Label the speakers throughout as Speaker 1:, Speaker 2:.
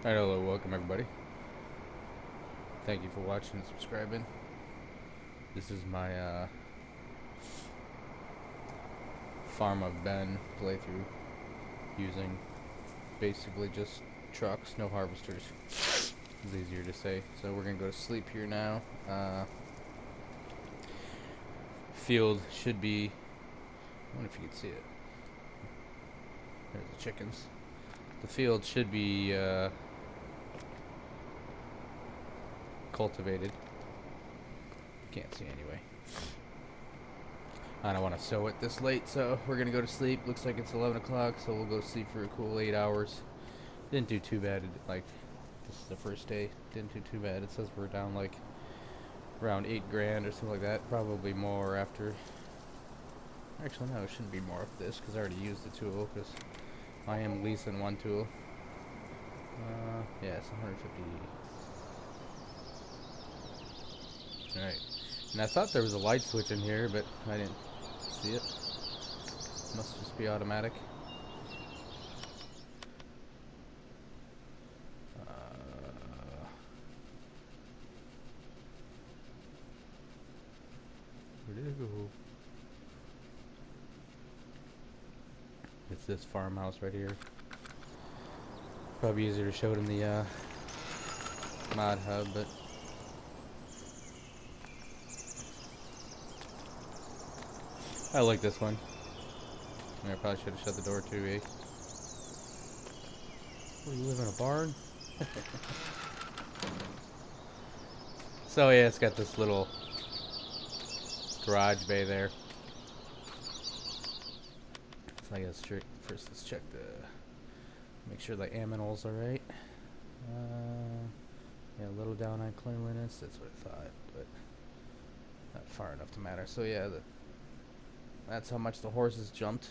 Speaker 1: Alright, hello, welcome everybody. Thank you for watching and subscribing. This is my Farm of Ben playthrough using basically just trucks, no harvesters. It's easier to say. So we're gonna go to sleep here now. Field should be, I wonder if you can see it. There's the chickens. The field should be cultivated. Can't see anyway. I don't want to sow it this late, so we're gonna go to sleep. Looks like it's 11 o'clock, so we'll go sleep for a cool 8 hours. Didn't do too bad. Like, this is the first day. Didn't do too bad. It says we're down like around 8 grand or something like that. Probably more after. Actually, no, it shouldn't be more of this because I already used the tool. Because I am leasing one tool. Yeah, it's 150. All right. And I thought there was a light switch in here, but I didn't see it. Must just be automatic. Where did it go? It's this farmhouse right here. Probably easier to show it in the mod hub, but I like this one. I probably should have shut the door too, eh? What, you live in a barn? So yeah, it's got this little garage bay there. So I guess first let's check make sure the aminals are right. Yeah, a little down on cleanliness, that's what I thought, but not far enough to matter. So yeah, that's how much the horses jumped.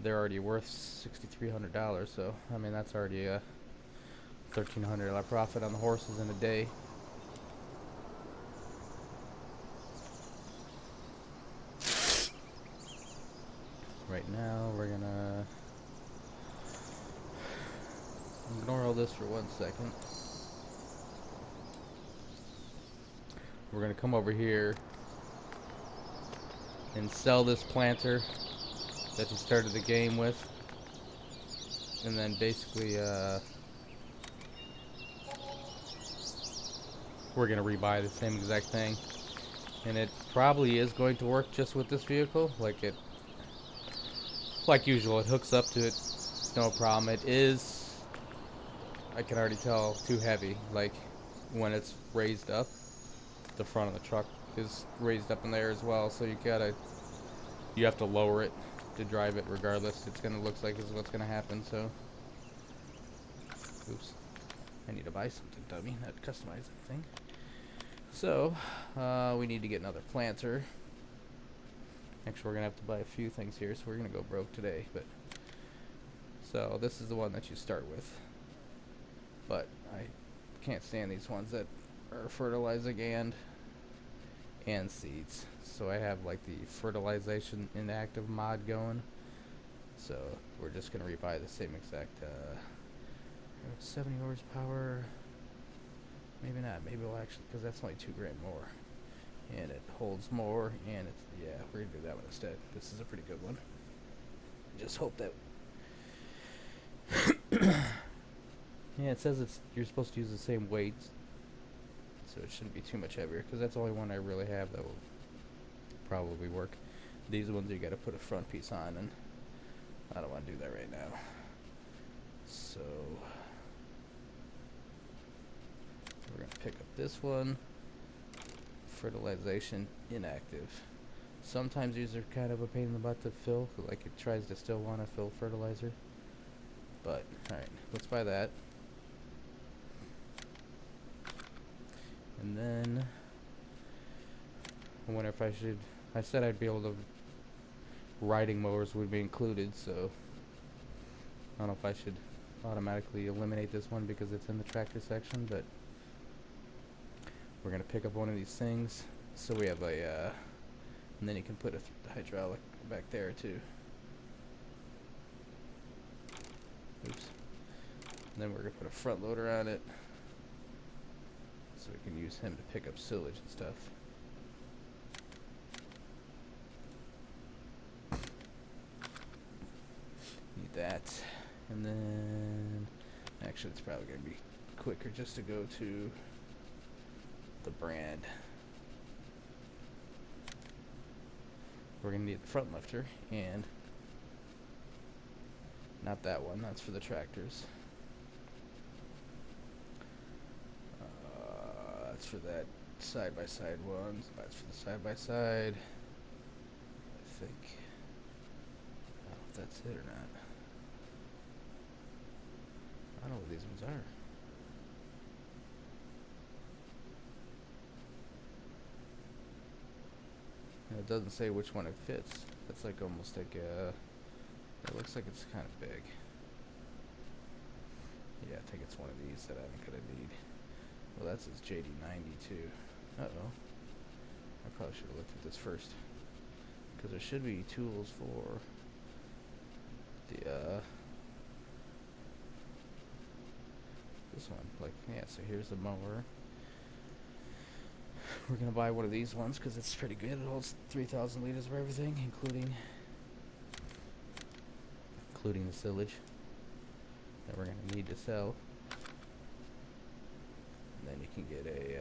Speaker 1: They're already worth $6,300, so I mean that's already a $1,300 profit on the horses in a day. Right now we're gonna ignore all this for 1 second. We're gonna come over here and sell this planter that you started the game with, and then basically we're gonna rebuy the same exact thing, and it probably is going to work just with this vehicle. Like usual, it hooks up to it, no problem. It is, I can already tell, too heavy. Like when it's raised up, the front of the truck is raised up in there as well, so you have to lower it to drive it regardless. It's gonna look like is what's gonna happen. So oops, I need to buy something, dummy, not customize anything. So we need to get another planter. Actually, we're gonna have to buy a few things here, so we're gonna go broke today. But so this is the one that you start with, but I can't stand these ones that are fertilizing and seeds. So I have like the fertilization inactive mod going. So we're just gonna rebuy the same exact 70 horsepower. Maybe not. Maybe we'll actually, because that's only 2 grand more, and it holds more. And it's, yeah, we're gonna do that one instead. This is a pretty good one. Just hope that. Yeah, it says you're supposed to use the same weights, so it shouldn't be too much heavier, because that's the only one I really have that will probably work. These ones you gotta put a front piece on, and I don't want to do that right now. So we're gonna pick up this one. Fertilization inactive. Sometimes these are kind of a pain in the butt to fill, like it tries to still want to fill fertilizer. But alright, let's buy that. And then I wonder if I said I'd be able to, riding mowers would be included, so I don't know if I should automatically eliminate this one because it's in the tractor section, but we're gonna pick up one of these things. So we have a and then you can put a hydraulic back there too. Oops. then we're going to put a front loader on it so we can use him to pick up silage and stuff. Need that. And then actually it's probably going to be quicker just to go to the brand. We're going to need the front lifter, and not that one, that's for the tractors. That's for that side-by-side one. That's for the side-by-side. I think. I don't know if that's it or not. I don't know what these ones are. And it doesn't say which one it fits. That's like almost like a... It looks like it's kind of big. Yeah, I think it's one of these that I'm going to need. Well, that says JD92. Uh-oh. I probably should have looked at this first. Because there should be tools for the, this one. Like, yeah, so here's the mower. We're going to buy one of these ones because it's pretty good. It holds 3,000 liters of everything, including the silage that we're going to need to sell. And then you can get a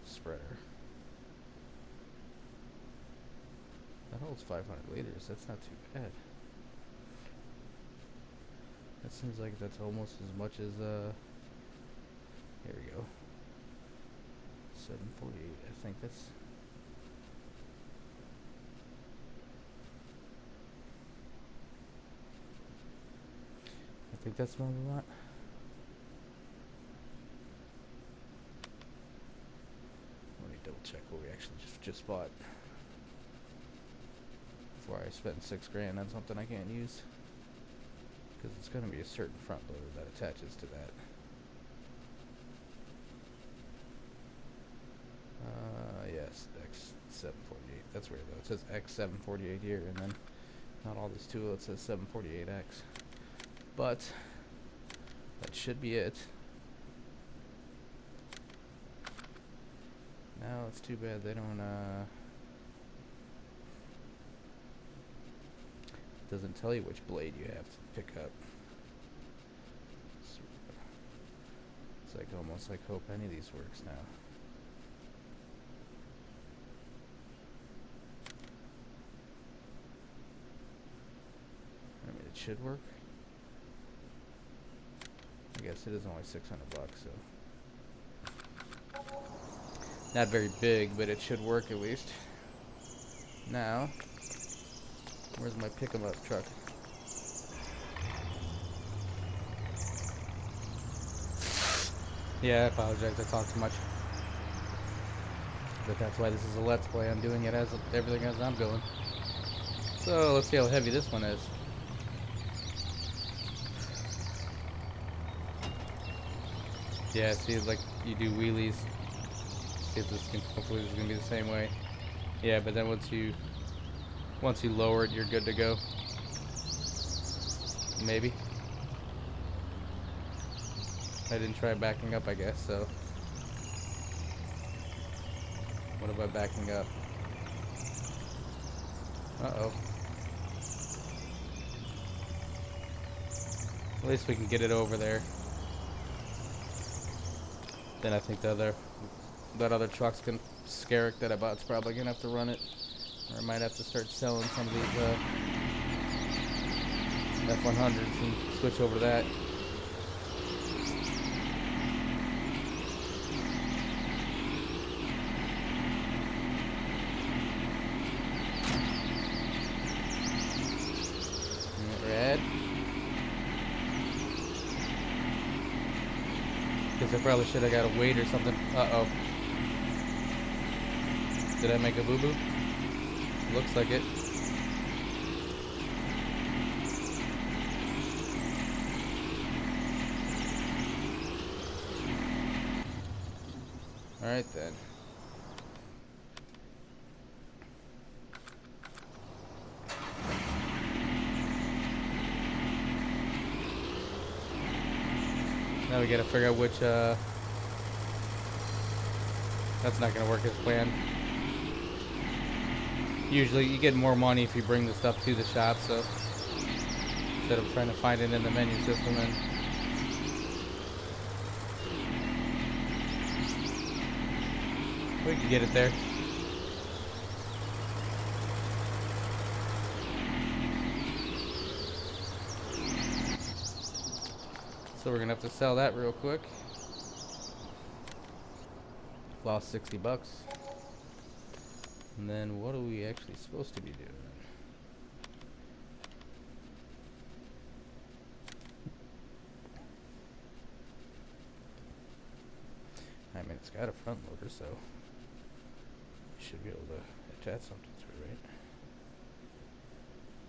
Speaker 1: spreader. That holds 500 liters. That's not too bad. That seems like that's almost as much as, here we go. 748, I think that's... I think that's what we want. Let me double check what we actually just bought before I spend $6 grand on something I can't use, because it's going to be a certain front loader that attaches to that. Yes, X748. That's weird though. It says X748 here, and then not all this tool. It says 748X. But that should be it. Now it's too bad they don't. Doesn't tell you which blade you have to pick up. It's like almost like hope any of these works now. I mean, it should work. I guess it is only $600, so not very big, but it should work at least. Now, where's my pick 'em up truck? Yeah, I apologize. I talk too much, but that's why this is a let's play. I'm doing it as everything as I'm going. So let's see how heavy this one is. Yeah, see, like you do wheelies. See if this can. Hopefully, this is gonna be the same way. Yeah, but then once you lower it, you're good to go. Maybe. I didn't try backing up, I guess. So, what about backing up? Uh-oh. At least we can get it over there. Then I think that other truck's gonna scare it that I bought's probably gonna have to run it, or I might have to start selling some of these F100s and switch over to that. Red. Because I probably should have got a weight or something. Uh-oh. Did I make a boo-boo? Looks like it. Alright then. Now we gotta figure out which, that's not gonna work as planned. Usually you get more money if you bring the stuff to the shop, so instead of trying to find it in the menu system. And we can get it there. So we're gonna have to sell that real quick. Lost 60 bucks. And then what are we actually supposed to be doing? I mean, it's got a front loader, so you should be able to attach something through, right?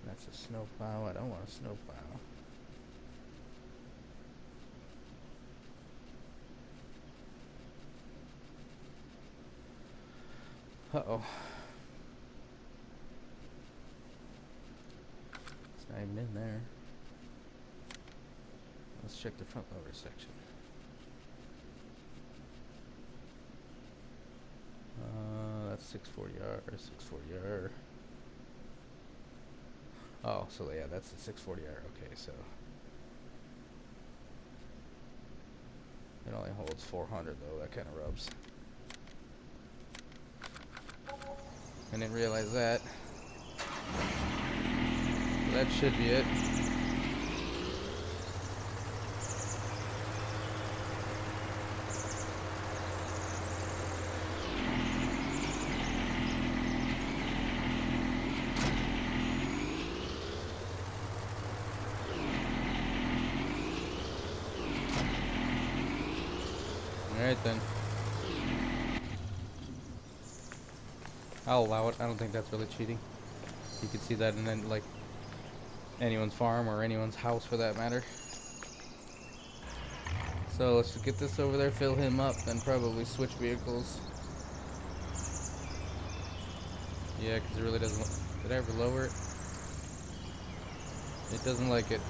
Speaker 1: That's a snow plow. I don't want a snow plow. Uh-oh. It's not even in there. Let's check the front loader section. That's 640R, 640R. Oh, so yeah, that's the 640R. Okay, so it only holds 400 though. That kind of rubs. I didn't realize that. So that should be it. Alright then. I'll allow it. I don't think that's really cheating. You can see that in then like anyone's farm or anyone's house for that matter. So let's just get this over there, fill him up, then probably switch vehicles. Yeah, because it really doesn't. Did I ever lower it? It doesn't like it.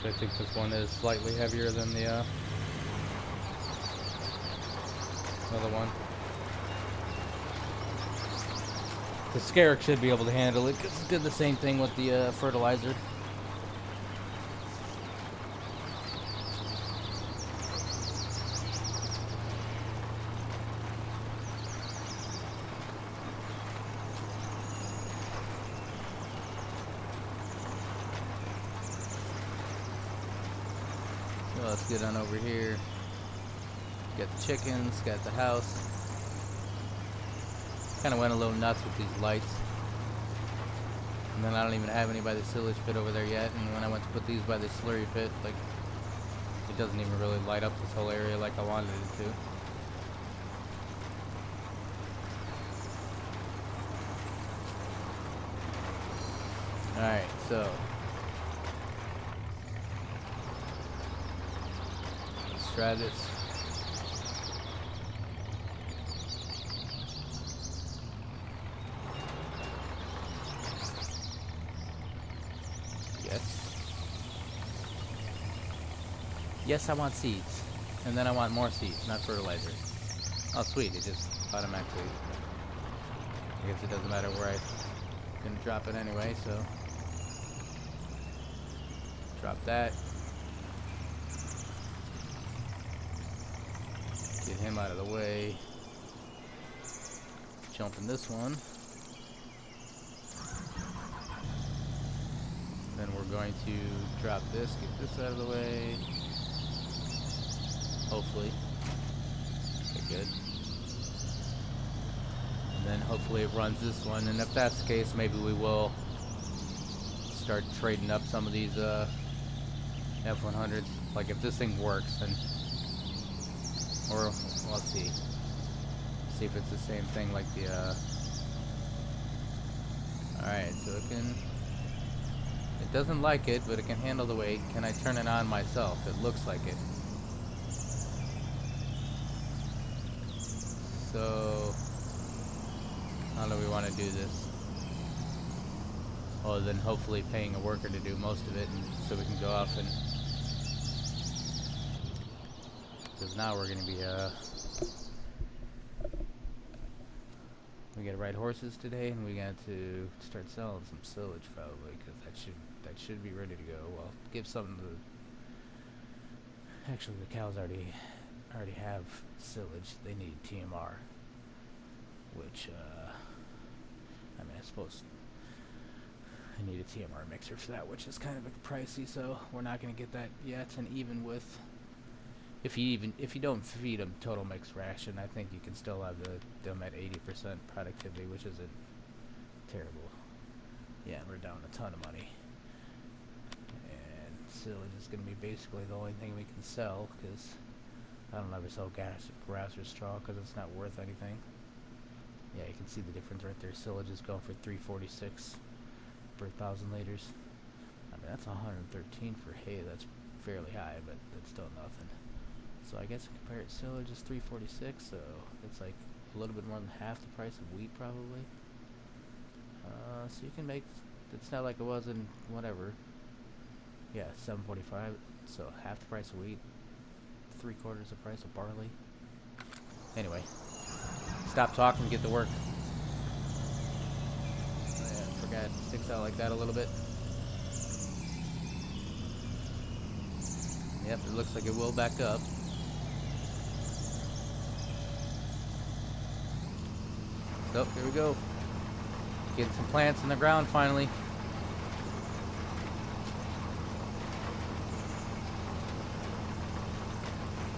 Speaker 1: So I think this one is slightly heavier than the other one. The Scarrick should be able to handle it because it did the same thing with the fertilizer. So let's get on over here. Got the chickens, got the house. Kind of went a little nuts with these lights. And then I don't even have any by the silage pit over there yet. And when I went to put these by the slurry pit, like, it doesn't even really light up this whole area like I wanted it to. Alright, so let's try this. Yes, I want seeds. And then I want more seeds, not fertilizer. Oh, sweet. It just automatically... I guess it doesn't matter where I'm going to drop it anyway, so... Drop that. Get him out of the way. Jump in this one. Then we're going to drop this, get this out of the way. Hopefully. Okay, good. And then hopefully it runs this one, and if that's the case, maybe we will start trading up some of these F100s. Like if this thing works, then, or well, let's see. See if it's the same thing like the alright, so it doesn't like it, but it can handle the weight. Can I turn it on myself? It looks like it. So, how do we want to do this? Well, then hopefully paying a worker to do most of it, and so we can go off and... Because now we're going to be, we got to ride horses today, and we got to start selling some silage probably, because that should be ready to go. Well, give something to... Actually, the cows already have silage. They need TMR, which, I mean, I suppose I need a TMR mixer for that, which is kind of pricey, so we're not going to get that yet. And even with, if you don't feed them total mixed ration, I think you can still have them at 80% productivity, which isn't terrible. Yeah, we're down a ton of money. And silage is going to be basically the only thing we can sell, because I don't ever sell grass or straw because it's not worth anything. Yeah, you can see the difference right there. Silage is going for 346 per 1,000 liters. I mean, that's 113 for hay. That's fairly high, but that's still nothing. So I guess compared silage is 346, so it's like a little bit more than half the price of wheat probably. So you can make, it's not like it was in whatever. Yeah, 745. So half the price of wheat, 3/4 the price of barley. Anyway, stop talking, get to work. Oh yeah, I forgot it sticks out like that a little bit. Yep, it looks like it will back up. So, here we go. Getting some plants in the ground finally.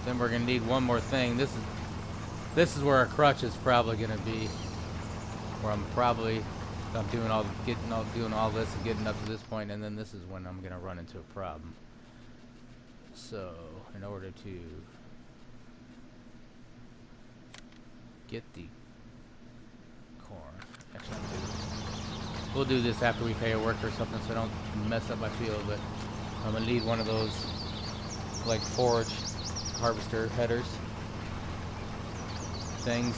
Speaker 1: Then we're gonna need one more thing. This is where our crutch is probably gonna be. Where I'm doing all this and getting up to this point, and then this is when I'm gonna run into a problem. So, in order to get the corn, actually, we'll do this after we pay a worker or something, so I don't mess up my field. But I'm gonna need one of those like forage harvester headers things,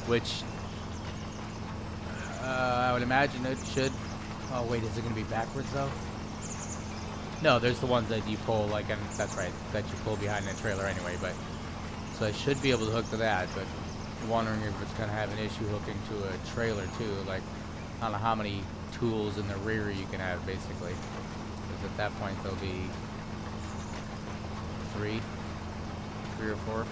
Speaker 1: which I would imagine it should. Oh wait, is it gonna be backwards though? No, there's the ones that you pull, like, and that's right, that you pull behind the trailer anyway. But so I should be able to hook to that, but wondering if it's gonna have an issue hooking to a trailer too. Like, I don't know how many tools in the rear you can have basically, because at that point there'll be three or four.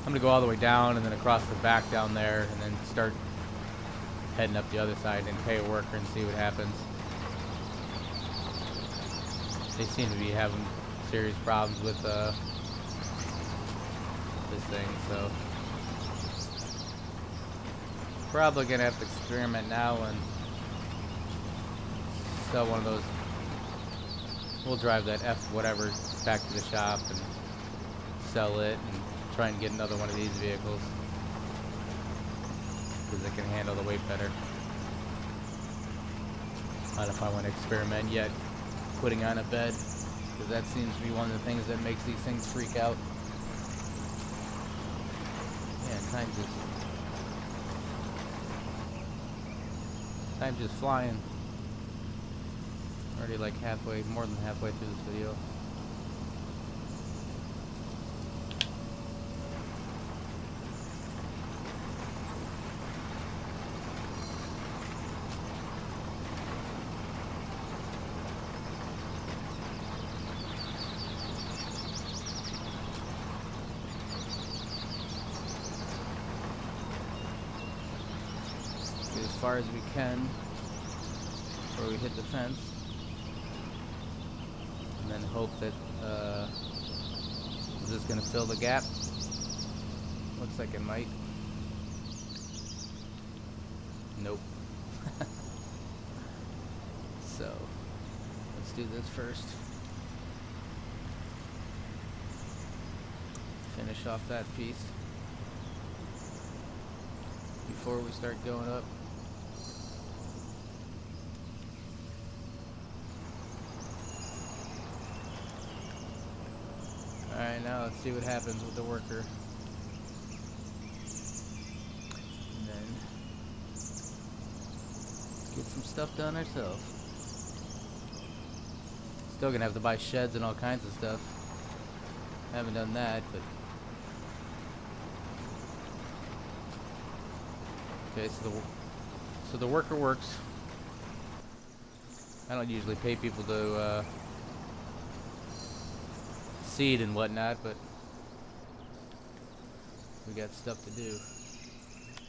Speaker 1: I'm gonna go all the way down and then across the back down there, and then start heading up the other side and pay a worker and see what happens. They seem to be having serious problems with this thing, so probably gonna have to experiment now and sell one of those. We'll drive that F whatever back to the shop and sell it and try and get another one of these vehicles, because it can handle the weight better. I don't know if I want to experiment yet putting on a bed, because that seems to be one of the things that makes these things freak out. Yeah, time's just flying. Already like more than halfway through this video. Get as far as we can before we hit the fence. And then hope that, is this going to fill the gap? Looks like it might. Nope. So, let's do this first. Finish off that piece before we start going up. Alright, now let's see what happens with the worker. And then stuff done ourselves. Still gonna have to buy sheds and all kinds of stuff. Haven't done that, but okay. So the worker works. I don't usually pay people to seed and whatnot, but we got stuff to do.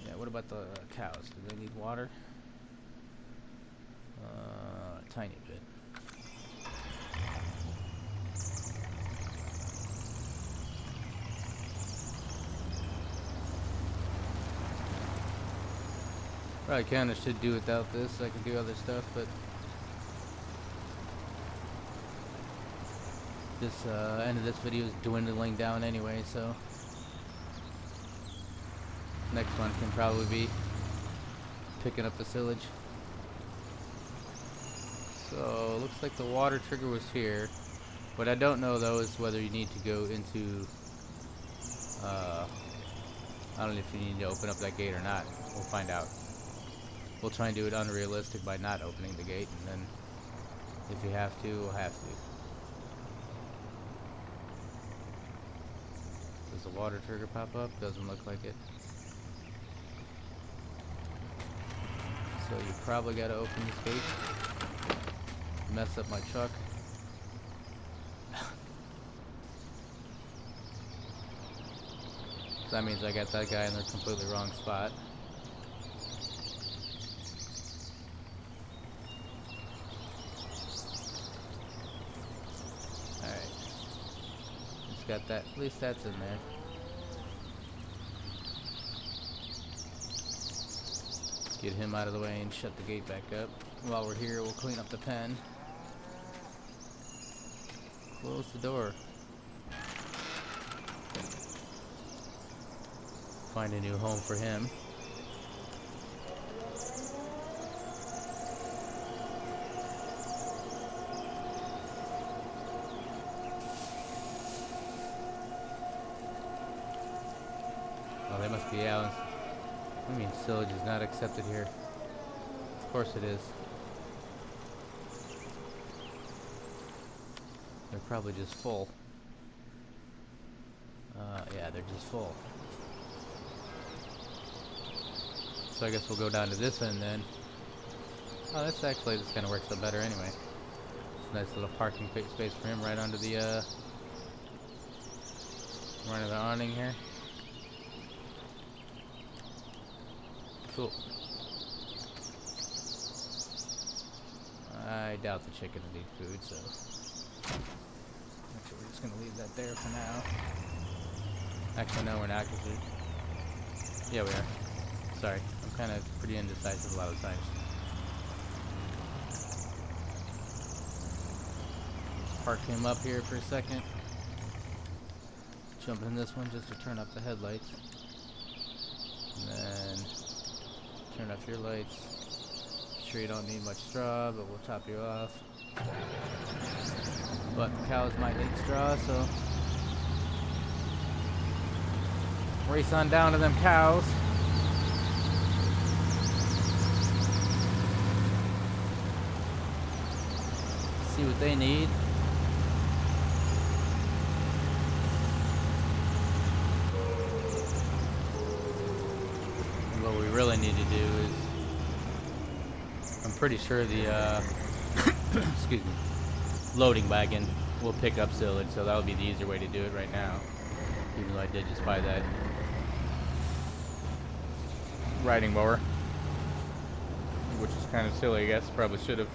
Speaker 1: Yeah. What about the cows? Do they need water? A tiny bit. Probably kinda should do without this so I can do other stuff, but this end of this video is dwindling down anyway, so next one can probably be picking up the silage. So looks like the water trigger was here. What I don't know though is whether you need to go into I don't know if you need to open up that gate or not. We'll find out. We'll try and do it unrealistic by not opening the gate, and then if you have to, we'll have to. Does the water trigger pop up? Doesn't look like it. So you probably gotta open this gate. Mess up my truck. That means I got that guy in the completely wrong spot. Alright. Just got that. At least that's in there. Get him out of the way and shut the gate back up. While we're here, we'll clean up the pen. Close the door. Find a new home for him. Oh, they must be out. I mean, silage is not accepted here. Of course it is. They're probably just full. Yeah, they're just full. So I guess we'll go down to this end then. Oh, that's actually, this kind of works out better anyway. Nice little parking space for him right under the awning here. Cool. I doubt the chicken will need food, so actually we're just gonna leave that there for now. Actually, no, we're not, because yeah, we are. Sorry, I'm kind of pretty indecisive a lot of times. Let's park him up here for a second. Jump in this one just to turn up the headlights. And then turn off your lights. Sure you don't need much straw, but we'll top you off. But cows might need straw, so race on down to them cows. See what they need. And what we really need to do is, I'm pretty sure the excuse me, loading wagon will pick up silage, so that would be the easier way to do it right now. Even though I did just buy that riding mower, which is kind of silly, I guess. Probably should have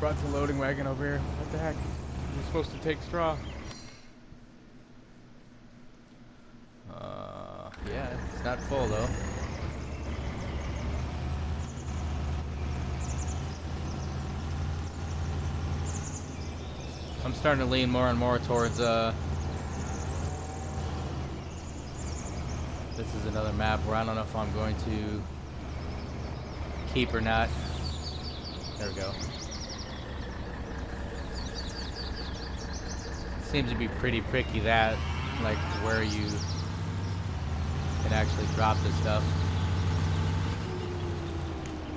Speaker 1: brought the loading wagon over here. What the heck? You're supposed to take straw. Yeah, it's not full though. I'm starting to lean more and more towards this is another map where I don't know if I'm going to keep or not. There we go. Seems to be pretty picky that, like, where you can actually drop this stuff.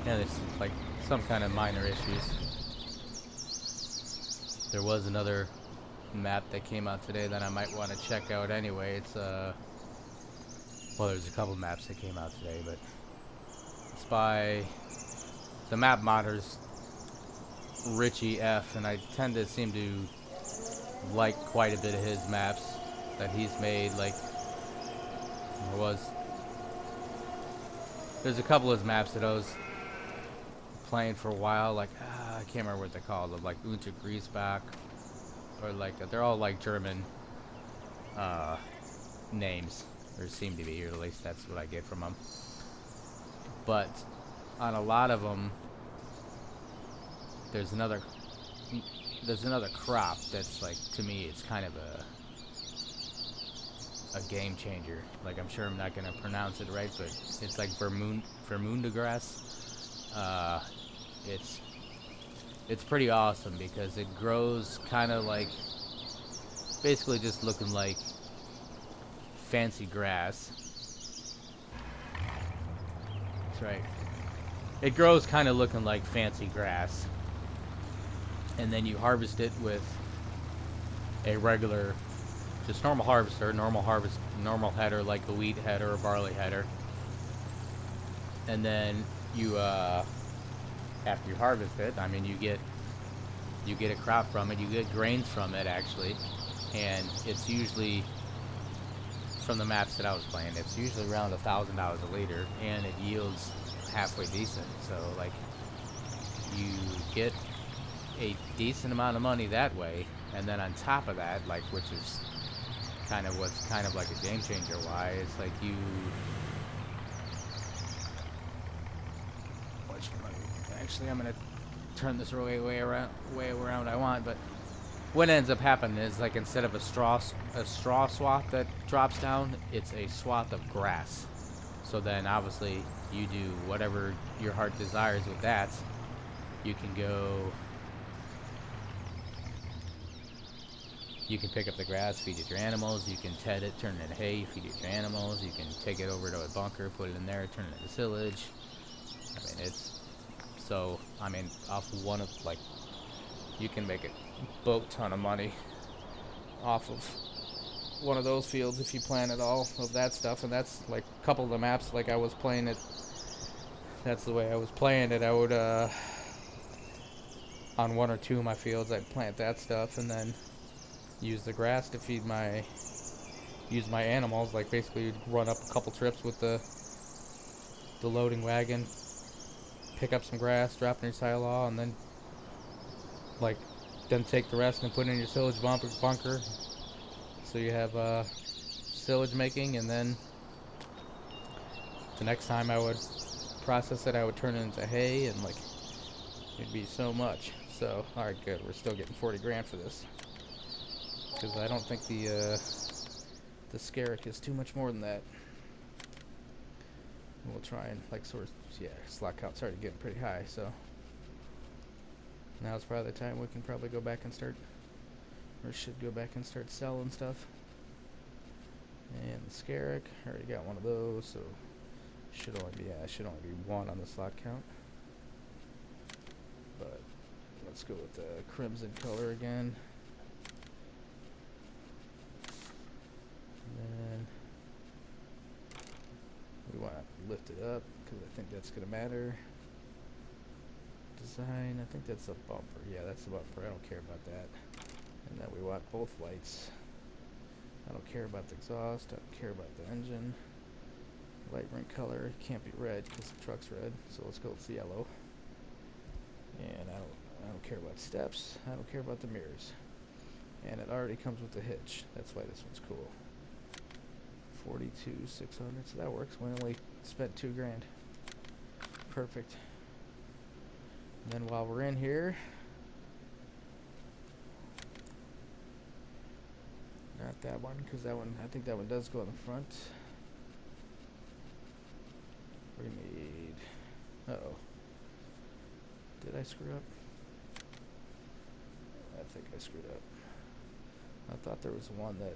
Speaker 1: Yeah, there's like some kind of minor issues. There was another map that came out today that I might want to check out anyway. It's well, there's a couple maps that came out today, but it's by the map modder's Richie F, and I tend to seem to like quite a bit of his maps that he's made. Like there's a couple of his maps that I was playing for a while. Like I can't remember what they're called. Like Unter Griesbach, or like they're all like German names, or seem to be, or at least that's what I get from them. But on a lot of them, there's another crop that's like, to me, it's kind of a game changer. Like, I'm sure I'm not gonna pronounce it right, but it's like Vermundegrass. It's pretty awesome because it grows kind of like, basically just looking like fancy grass. That's right. It grows kind of looking like fancy grass, and then you harvest it with a regular, just normal harvester, normal header, like a wheat header or barley header. And then you, after you harvest it, I mean, you get a crop from it, you get grains from it actually, and it's usually, from the maps that I was playing, it's usually around $1,000 a liter, and it yields halfway decent. So like, you get a decent amount of money that way, and then on top of that, like, which is kind of what's kind of like a game changer, why it's like you, actually I'm gonna turn this way around I want, but what ends up happening is, like, instead of a straw swath that drops down, it's a swath of grass. So then obviously you do whatever your heart desires with that. You can pick up the grass, feed it to your animals. You can ted it, turn it into hay, feed it to your animals. You can take it over to a bunker, put it in there, turn it into silage. I mean, off one of, like, you can make a boat ton of money off of one of those fields if you plant it all of that stuff. And that's like a couple of the maps, like I was playing it, that's the way I was playing it. I would on one or two of my fields I'd plant that stuff and then use the grass to feed my animals. Like, basically you'd run up a couple trips with the loading wagon, pick up some grass, drop it in your silo, and then take the rest and put it in your silage bunker. So you have silage making, and then the next time I would process it, I would turn it into hay, and like, it'd be so much. So, alright, good. We're still getting 40 grand for this, because I don't think the Scarrick is too much more than that. We'll try and, like, sort of, yeah, slot count's already getting pretty high, so now's probably the time we can probably go back and start, or should go back and start selling stuff. And the Scarrick, I already got one of those, so should only be one on the slot count. But let's go with the crimson color again. And then we want to lift it up because I think that's going to matter. Design, I think that's a bumper. Yeah, that's the bumper. I don't care about that. And then we want both lights. I don't care about the exhaust. I don't care about the engine. Light ring color can't be red because the truck's red, so let's go with the yellow. And I don't care about steps. I don't care about the mirrors. And it already comes with the hitch. That's why this one's cool. 42,600, so that works. We only spent 2 grand. Perfect. And then while we're in here, not that one, because that one, I think that one does go in the front. We need, uh-oh. Did I screw up? I think I screwed up. I thought there was one that